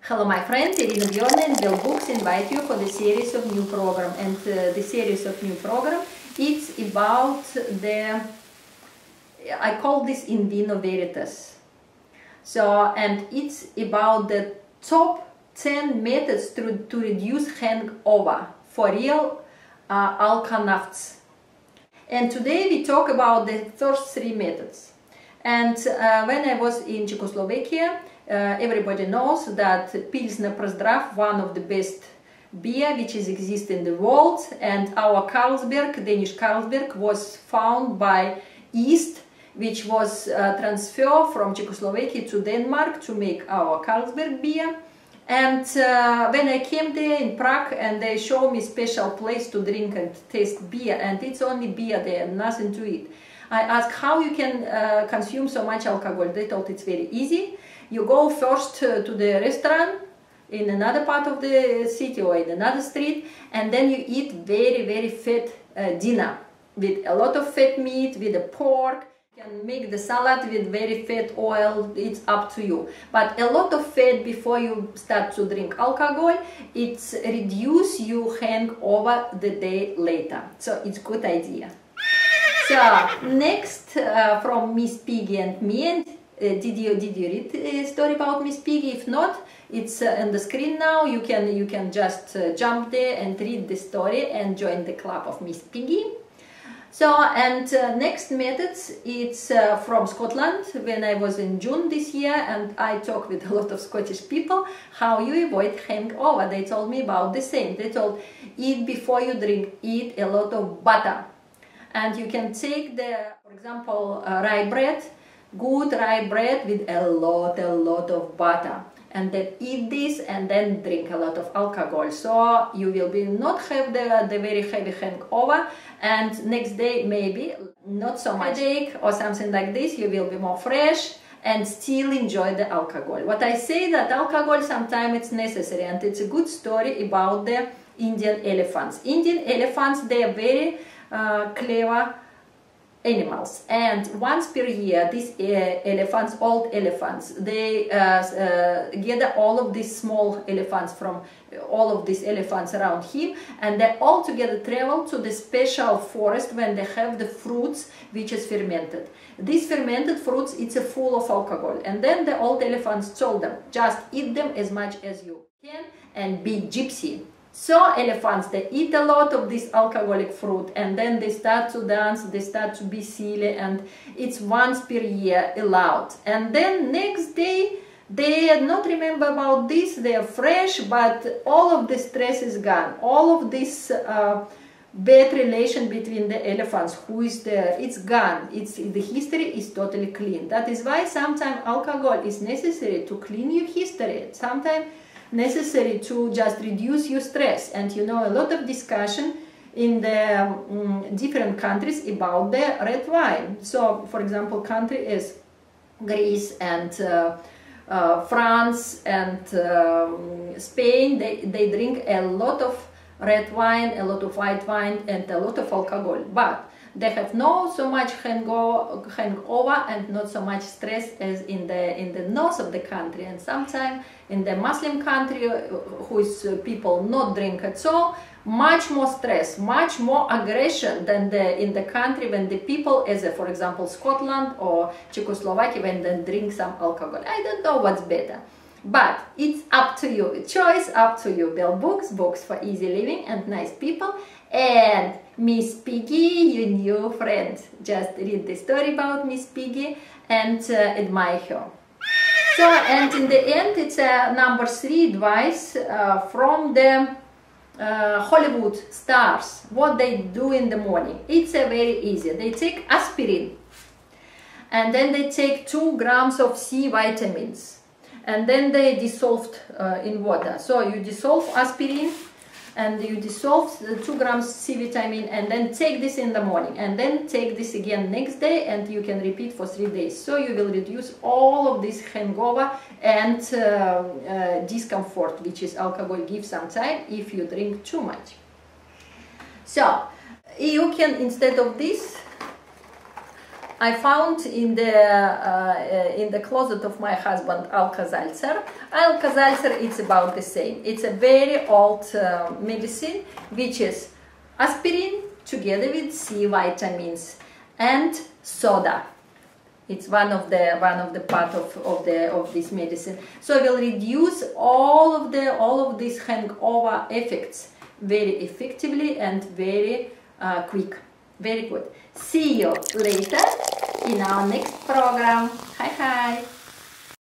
Hello my friends, Irina Bjorn and Bell Books invite you for the series of new program, and the series of new program, it's about I call this In Vino Veritas. And it's about the top 10 methods to reduce hangover for real alkanavts. And today we talk about the first 3 methods. And when I was in Czechoslovakia, everybody knows that Pilsner Pozdrav, one of the best beer which exists in the world, and our Carlsberg, Danish Carlsberg, was found by East, which was transferred from Czechoslovakia to Denmark to make our Carlsberg beer. And when I came there in Prague, and they showed me special place to drink and taste beer, and it's only beer there, nothing to eat. I asked how you can consume so much alcohol. They told it's very easy. You go first to the restaurant in another part of the city or in another street, and then you eat very fat dinner with a lot of fat meat, with the pork. You can make the salad with very fat oil, it's up to you. But a lot of fat before you start to drink alcohol, it's reduce you hangover the day later. So it's good idea. So next from Miss Piggy and me, and did you read a story about Miss Piggy? If not, it's on the screen now. You can just jump there and read the story and join the club of Miss Piggy. So and next methods, it's from Scotland. When I was in June this year, and I talked with a lot of Scottish people how you avoid hangover. They told me about the same. They told eat before you drink, eat a lot of butter. And you can take for example, rye bread, good rye bread with a lot of butter, and then eat this and then drink a lot of alcohol. So you will not have the very heavy hangover, and next day maybe not so much headache or something like this. You will be more fresh and still enjoy the alcohol. What I say that alcohol sometimes it's necessary, and it's a good story about the Indian elephants. Indian elephants, they are very clever animals, and once per year these elephants, old elephants, they gather all of these small elephants from all of these elephants around him, and they all together travel to the special forest when they have the fruits which is fermented. These fermented fruits, it's full of alcohol, and then the old elephants told them, just eat them as much as you can and be gypsy. So elephants, they eat a lot of this alcoholic fruit, and then they start to dance, they start to be silly, and it's once per year allowed. And then next day, they not remember about this, they are fresh, but all of the stress is gone. All of this bad relation between the elephants, who is there, it's gone. The history is totally clean. That is why sometimes alcohol is necessary to clean your history. Sometimes necessary to just reduce your stress. And you know, a lot of discussion in the different countries about the red wine. So for example, country is Greece and France and Spain, they drink a lot of red wine, a lot of white wine, and a lot of alcohol, but they have not so much hangover and not so much stress as in the north of the country. And sometimes in the Muslim country, whose people not drink at all, much more stress, much more aggression than in the country when the people, as for example Scotland or Czechoslovakia, when they drink some alcohol. I don't know what's better, but it's up to you. Choice up to you. Bell Books, books for easy living and nice people. And Miss Piggy, your new friend. Just read the story about Miss Piggy and admire her. So, and in the end, it's number 3 advice from the Hollywood stars, what they do in the morning. It's very easy. They take aspirin, and then they take 2 grams of C vitamins, and then they dissolved in water. So you dissolve aspirin, and you dissolve 2 grams C vitamin, and then take this in the morning, and then take this again next day, and you can repeat for 3 days. So you will reduce all of this hangover and discomfort which is alcohol gives sometimes if you drink too much. So you can, instead of this, I found in the closet of my husband Alka-Seltzer. Alka-Seltzer, it's about the same. It's a very old medicine, which is aspirin together with C vitamins and soda. It's one of the part of this medicine. So it will reduce all of these hangover effects very effectively and very quick. Very good. See you later in our next program. Hi.